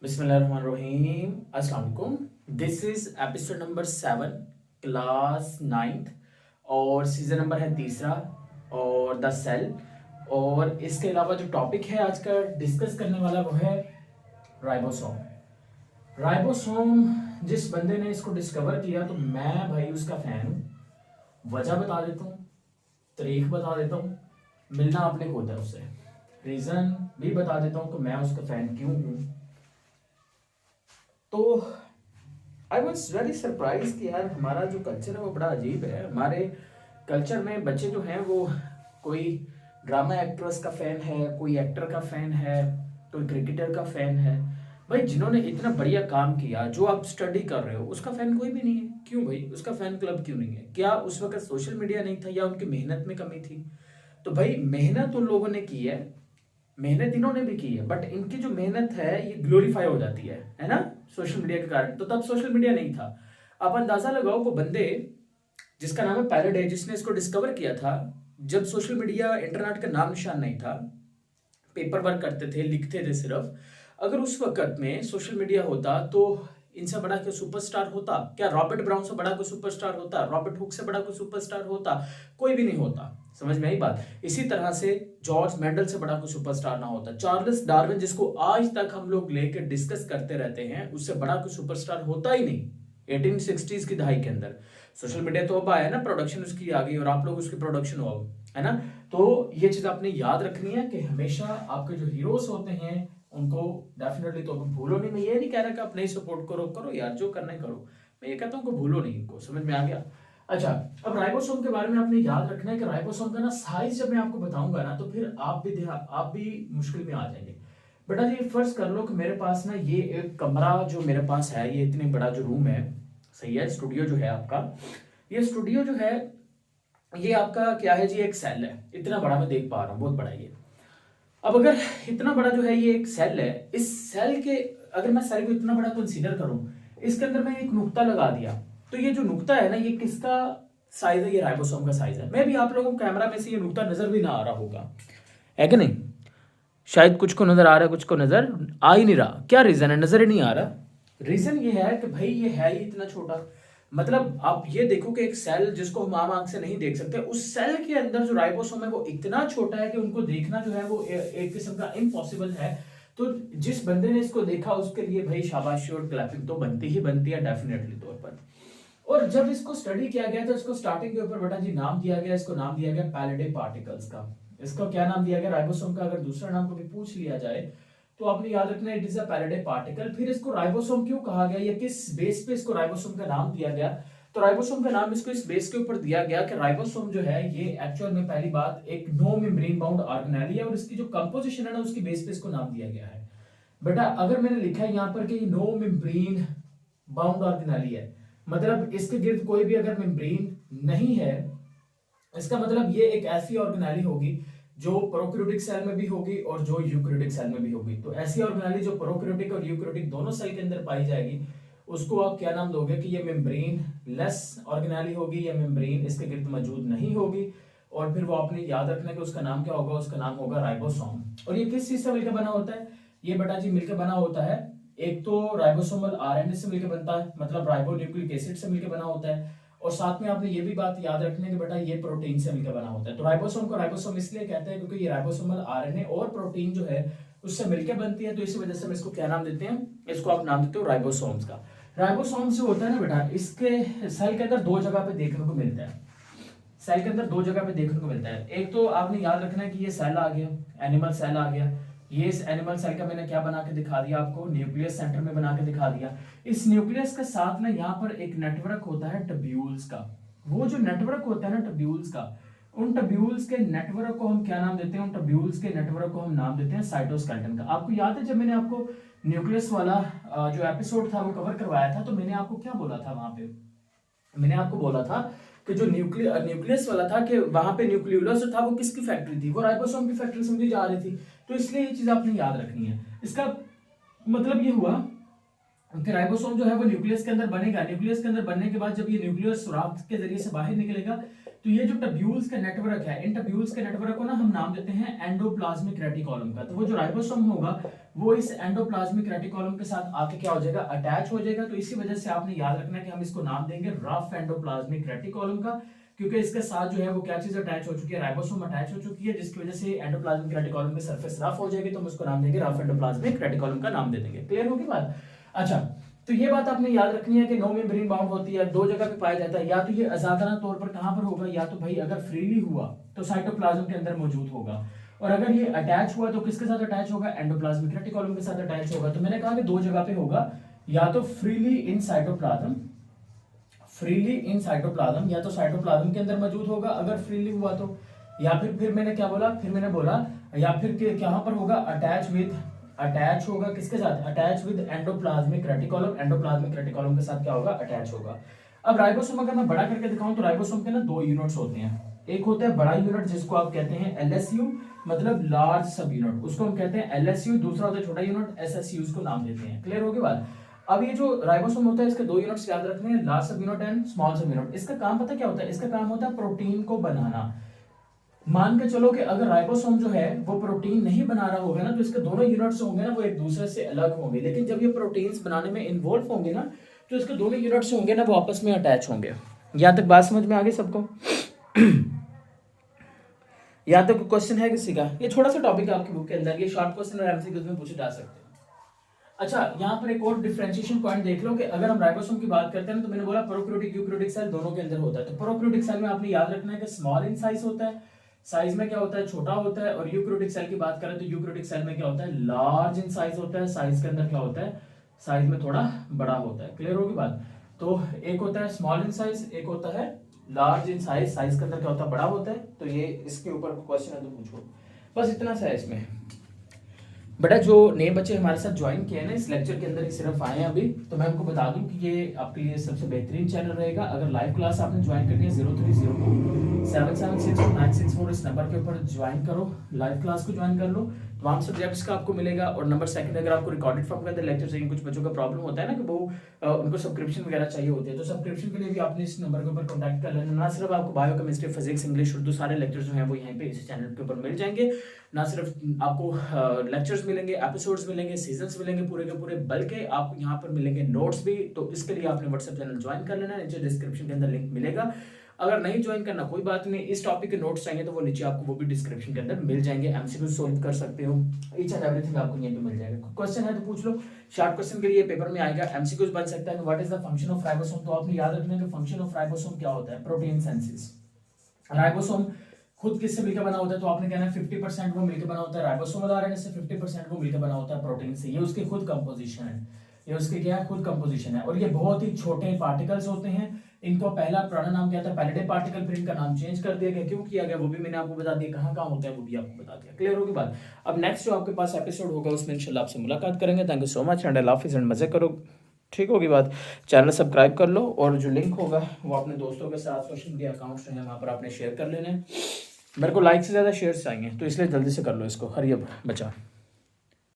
बिस्मिल्लाहिर्रहमानिर्रहीम। अस्सलाम वालेकुम। This is episode number 7, class 9th, और सीजन नंबर है तीसरा, और द सेल। और इसके अलावा जो टॉपिक है आज का डिस्कस करने वाला वो है राइबोसोम। राइबोसोम जिस बंदे ने इसको डिस्कवर किया तो मैं भाई उसका फैन हूँ। वजह बता देता हूँ, तारीख बता देता हूँ, मिलना आपने खुद है उससे, रीज़न भी बता देता हूँ कि मैं उसका फैन क्यों हूँ। तो आई वॉज वेरी सरप्राइज कि यार हमारा जो कल्चर है वो बड़ा अजीब है। हमारे कल्चर में बच्चे जो हैं वो कोई ड्रामा एक्ट्रेस का फ़ैन है, कोई एक्टर का फ़ैन है, कोई क्रिकेटर का फ़ैन है। भाई जिन्होंने इतना बढ़िया काम किया, जो आप स्टडी कर रहे हो, उसका फ़ैन कोई भी नहीं है। क्यों भाई? उसका फ़ैन क्लब क्यों नहीं है? क्या उस वक्त सोशल मीडिया नहीं था या उनकी मेहनत में कमी थी? तो भाई मेहनत उन लोगों ने की है, मेहनत इन्होंने भी की है, बट इनकी जो मेहनत है ये ग्लोरीफाई हो जाती है ना, सोशल मीडिया के कारण। तो तब सोशल मीडिया नहीं था। आप अंदाजा लगाओ वो बंदे जिसका नाम है पैराडे, जिसने इसको डिस्कवर किया था, जब सोशल मीडिया इंटरनेट का नाम निशान नहीं था, पेपर वर्क करते थे, लिखते थे सिर्फ। अगर उस वक्त में सोशल मीडिया होता तो इनसे बड़ा कोई सुपरस्टार होता क्या? रॉबर्ट ब्राउन से बड़ा कोई सुपरस्टार होता? रॉबर्ट हुक से बड़ा कोई सुपरस्टार होता? कोई भी नहीं होता। समझ में आई बात? इसी तरह से जॉर्ज मेंडल से बड़ा कोई सुपरस्टार ना होता। चार्ल्स डार्विन, जिसको आज तक हम लोग लेकर डिस्कस करते रहते हैं, उससे बड़ा कोई सुपरस्टार होता ही नहीं 1860s की दहाई के अंदर। सोशल मीडिया तो अब आया ना, प्रोडक्शन उसकी आ गई और आप लोग उसकी प्रोडक्शन हो, है ना। तो ये चीज आपने याद रखनी है कि हमेशा आपके जो हीरोज होते हैं उनको डेफिनेटली तो भूलो नहीं। मैं ये नहीं कह रहा कि आप नहीं सपोर्ट करो, करो यार, जो करना है करो। मैं ये कहता हूँ कि भूलो नहीं इनको। समझ में आ गया? अच्छा, अब राइबोसोम के बारे में आपने याद रखना है कि राइबोसोम का ना साइज जब मैं आपको बताऊंगा ना तो फिर आप भी मुश्किल में आ जाएंगे। बेटा जी फर्स्ट कर लो कि मेरे पास ना ये एक कमरा जो मेरे पास है, ये इतने बड़ा जो रूम है, सही है, स्टूडियो जो है आपका, ये स्टूडियो जो है ये आपका क्या है जी, एक सेल है। इतना बड़ा मैं देख पा रहा हूँ, बहुत बड़ा ये। अब अगर इतना बड़ा जो है ये एक सेल है, इस सेल के अगर मैं सेल को इतना बड़ा कंसीडर करूं, इसके अंदर मैं एक नुक्ता लगा दिया, तो ये जो नुक्ता है ना, ये किसका साइज है? ये राइबोसोम का साइज है। मे भी आप लोगों को कैमरा में से ये नुक्ता नजर भी ना आ रहा होगा, है कि नहीं? शायद कुछ को नजर आ रहा है, कुछ को नजर आ ही नहीं रहा। क्या रीजन है, नजर ही नहीं आ रहा? रीजन ये है कि भाई ये है ही इतना छोटा। मतलब आप ये देखो कि एक सेल जिसको हम आम आंख से नहीं देख सकते, उस सेल के अंदर जो राइबोसोम है वो इतना छोटा है कि उनको देखना जो है वो एक किस्म का इम्पॉसिबल है। तो जिस बंदे ने इसको देखा उसके लिए भाई शाबाशी और क्लैपिंग तो बनती ही बनती है डेफिनेटली तौर पर। और जब इसको स्टडी किया गया तो इसको स्टार्टिंग के ऊपर बेटा जी नाम दिया गया, इसको नाम दिया गया पैलिडे पार्टिकल्स का। इसका क्या नाम दिया गया? राइबोसोम का अगर दूसरा नाम कभी पूछ लिया जाए तो आपने याद रखना इट इज अ पैलिडे पार्टिकल। फिर इसको राइबोसोम क्यों कहा गया, या किस बेस पे इसको राइबोसोम का नाम दिया गया? तो राइबोसोम का नाम इसको इस बेस के ऊपर दिया गया कि राइबोसोम जो है ये एक्चुअल में पहली बात एक नो मेम्ब्रेन बाउंड ऑर्गेनेली है, और इसकी जो कंपोजिशन है ना उसकी बेस पे इसको नाम दिया गया है। बेटा अगर मैंने लिखा है यहाँ पर कि नो मेम्ब्रेन बाउंड ऑर्गेनेली है, मतलब इसके गिर्द कोई भी अगर मेम्ब्रेन नहीं है, इसका मतलब ये एक ऐसी ऑर्गेनेली होगी जो प्रोकैरियोटिक सेल में भी होगी और जो यूकैरियोटिक सेल में भी होगी। तो ऐसी ऑर्गेनेली जो प्रोकैरियोटिक और यूकैरियोटिक दोनों सेल के अंदर पाई जाएगी, उसको आप क्या नाम दोगे कि ये मेम्ब्रेन लेस ऑर्गेनेली होगी, या मेम्ब्रेन इसके गिर्द मौजूद नहीं होगी। और फिर वो आपने याद रखना कि उसका नाम क्या होगा, उसका नाम होगा राइबोसोम। और ये किस चीज से मिलकर बना होता है? ये बेटा जी मिलकर बना होता है, एक तो राइबोसोमल आरएनए से मिलकर बनता है, मतलब राइबोन्यूक्लिक एसिड से मिलकर बना होता है, और साथ में आपने ये भी बात याद रखनी है कि बेटा ये प्रोटीन से मिलकर बना होता है। तो राइबोसोम को राइबोसोम इसलिए कहते हैं क्योंकि ये राइबोसोमल आरएनए और प्रोटीन जो है उससे मिलकर बनती है, तो इसी वजह से हम इसको क्या नाम देते हैं? इसको आप नाम देते हो राइबोसोम्स का। राइबोसोम जो होता है ना बेटा, इसके सेल के अंदर दो जगह पे देखने को मिलता है। सेल के अंदर दो जगह पे देखने को मिलता है। एक तो आपने याद रखना है कि ये सेल आ गया, एनिमल सेल आ गया। ये इस एनिमल सेल का मैंने क्या बना के दिखा दिया आपको? न्यूक्लियस सेंटर में बना के दिखा दिया। इस न्यूक्लियस के साथ ना यहाँ पर एक नेटवर्क होता है टब्यूल्स का। वो जो नेटवर्क होता है ना टब्यूल्स का, उन टब्यूल्स के नेटवर्क को हम क्या नाम देते हैं? उन टब्यूल्स के नेटवर्क को हम नाम देते हैं साइटोस्केलेटन का। आपको याद है जब मैंने आपको न्यूक्लियस वाला जो एपिसोड था वो कवर करवाया था, तो मैंने आपको क्या बोला था वहां पे? मैंने आपको बोला था कि जो न्यूक्लियस वाला था कि वहां पे न्यूक्लियोलस जो था वो किसकी फैक्ट्री थी? वो राइबोसोम की फैक्ट्री समझी जा रही थी। तो इसलिए ये चीज आपने याद रखनी है। इसका मतलब ये हुआ कि राइबोसोम जो है वो न्यूक्लियस के अंदर बनेगा। न्यूक्लियस के अंदर बनने के बाद जब ये न्यूक्लियस सुराख के जरिए से बाहर निकलेगा तो ये जो टब्यूल्स का नेटवर्क है, इन टब्यूल्स के नेटवर्क को ना हम नाम देते हैं एंडोप्लाज्मिक रेटिकुलम का। तो वो जो राइबोसोम होगा वो इस एंडोप्लाज्मिक रेटिकुलम के साथ आके क्या हो जाएगा, अटैच हो जाएगा। तो इसी वजह से आपने याद रखना है कि हम इसको नाम देंगे रफ एंडोप्लाज्मिक रेटिकुलम का, क्योंकि इसके साथ जो है वो क्या चीज अटैच हो चुकी है, राइबोसोम अटैच हो चुकी है, जिसकी वजह से एंडोप्लाज्मिक रेटिकुलम की सरफेस रफ हो जाएगी। तो हम उसको नाम देंगे रफ एंडोप्लाज्मिक रेटिकुलम का नाम दे देंगे। क्लियर होगी बात? अच्छा, तो ये बात आपने याद रखनी है कि नो मेम्ब्रेन बाउंड होती है, दो जगह पे पाया जाता है। या तो ये आजादाना तौर पर कहां पर होगा, या तो भाई अगर फ्रीली हुआ तो साइटोप्लाज्म के अंदर मौजूद होगा, और अगर ये अटैच हुआ तो किसके साथ अटैच होगा, एंडोप्लाज्मिक रेटिकुलम के साथ अटैच होगा। तो मैंने कहा कि दो जगह पे होगा, या तो freely in cytoplasm, freely in cytoplasm, या तो साइटोप्लाज्म के अंदर मौजूद होगा अगर फ्रीली हुआ तो, या फिर मैंने क्या बोला, फिर मैंने बोला या फिर कहां पर होगा, अटैच होगा किसके साथ, attach with endoplasmic reticulum, endoplasmic reticulum के साथ क्या होगा, अटैच होगा। अब राइबोसोम अगर मैं बड़ा करके दिखाऊं तो राइबोसोम के ना दो यूनिट्स होते हैं। एक होता है बड़ा यूनिट जिसको आप कहते हैं एलएसयू, मतलब लार्ज सब यूनिट, उसको हम कहते हैं एलएसयू। दूसरा होता है छोटा यूनिट एसएसयू, उसको नाम देते हैं। क्लियर होगी बात? अब ये जो राइबोसोम होता है इसके दो यूनिट्स याद रखने हैं, लार्ज सब यूनिट एंड स्मॉल सब यूनिट। इसका काम पता क्या होता है, इसका काम होता है प्रोटीन को बनाना। मान के चलो कि अगर राइबोसोम जो है वो प्रोटीन नहीं बना रहा होगा ना, तो इसके दोनों यूनिट्स होंगे ना वो एक दूसरे से अलग होंगे। लेकिन जब ये प्रोटीन्स बनाने में इन्वॉल्व होंगे ना, तो इसके दोनों यूनिट्स होंगे ना वो आपस में अटैच होंगे। यहाँ तक बात समझ में आ गई सबको? यहाँ तक क्वेश्चन है किसी का? ये छोटा सा टॉपिक है आपकी बुक के अंदर, ये शॉर्ट क्वेश्चन और एमसीक्यूज में पूछे जा सकते हैं। अच्छा, यहाँ पर एक और डिफरेंशिएशन पॉइंट देख लो कि अगर हम राइबोसोम की बात करते हैं तो मैंने बोला प्रोकैरियोटिक यूकैरियोटिक सेल दोनों के अंदर होता है। तो प्रोकैरियोटिक सेल में आपने याद रखना है कि स्मॉल इन साइज होता है, साइज में क्या होता है, छोटा होता है। और यूकैरियोटिक सेल की बात करें तो यूकैरियोटिक सेल में क्या होता है, लार्ज इन साइज होता है, साइज के अंदर क्या होता है, साइज में थोड़ा बड़ा होता है। क्लियर होगी बात? तो एक होता है स्मॉल इन साइज, एक होता है लार्ज इन साइज, साइज के अंदर क्या होता है, बड़ा होता है। तो ये इसके ऊपर क्वेश्चन है तो पूछो, बस इतना सा है इसमें। बेटा जो नए बच्चे हमारे साथ ज्वाइन किए ना इस लेक्चर के अंदर ही सिर्फ आए हैं अभी, तो मैं आपको बता दूं कि ये आपके लिए सबसे बेहतरीन चैनल रहेगा। अगर लाइव क्लास आपने ज्वाइन करनी है 03027764 इस नंबर के ऊपर ज्वाइन करो, लाइव क्लास को ज्वाइन कर लो। तमाम सब्जेक्ट्स का आपको मिलेगा। और नंबर सेकंड, अगर आपको रिकॉर्डेड फॉर्म के अंदर लेक्चर चाहिए, कुछ बच्चों का प्रॉब्लम होता है ना कि वो उनको सब्सक्रिप्शन वगैरह चाहिए होती है, तो सब्सक्रिप्शन के लिए भी आपने इस नंबर के ऊपर कॉन्टैक्ट कर लेना। ना सिर्फ आपको bio chemistry, physics, English, Urdu सारे लेक्चर जो हैं वो यहीं पे इस चैनल के ऊपर मिल जाएंगे। ना सिर्फ आपको लेक्चर्स मिलेंगे, एपिसोड्स मिलेंगे, सीजन्स मिलेंगे पूरे के पूरे, बल्कि आपको यहाँ पर मिलेंगे नोट्स भी। तो इसके लिए आपने व्हाट्सएप चैनल ज्वाइन कर लेना है, नीचे डिस्क्रिप्शन के अंदर लिंक मिलेगा। अगर नहीं ज्वाइन करना कोई बात नहीं, इस टॉपिक के नोट्स चाहिए तो वो नीचे आपको वो भी डिस्क्रिप्शन के अंदर मिल जाएंगे। एमसीक्यू सोल्व कर सकते हो, ईच एंड एवरीथिंग आपको यहीं पे मिल जाएगा। क्वेश्चन है तो पूछ लो, शॉर्ट क्वेश्चन के लिए पेपर में आएगा। एमसीक्यूज बन सकता है what is the function of ribosome. तो आपने याद रखना है कि फंक्शन ऑफ राइबोसोम क्या होता है, प्रोटीन सिंथेसिस। राइबोसोम खुद किससे मिलकर बना होता है, तो आपने कहना है 50% वो मिलकर बना होता है राइबोसोमल आरएनए से, 50% वो मिलकर बना होता है प्रोटीन से। ये उसकी खुद कंपोजिशन है, ये उसकी क्या है, खुद कंपोजिशन है। और ये बहुत ही छोटे पार्टिकल्स होते हैं। इनको पहला पुराना नाम क्या था, पैलेटे पार्टिकल, फिर इनका नाम चेंज कर दिया गया। क्यों किया गया वो भी मैंने आपको बता दिया, कहाँ कहाँ होता है वो भी आपको बता दिया। क्लियर होगी बात? अब नेक्स्ट जो आपके पास एपिसोड होगा उसमें इंशाल्लाह आपसे मुलाकात करेंगे। Thank you so much and अल्लाह हाफिज़ एंड मजे करो। ठीक होगी बात? चैनल सब्सक्राइब कर लो और जो लिंक होगा वो अपने दोस्तों के साथ, सोशल मीडिया अकाउंट्स जो है वहाँ पर आपने शेयर कर लेने। मेरे को लाइक से ज़्यादा शेयर्स चाहिए, तो इसलिए जल्दी से कर लो इसको। हरी अब बचा।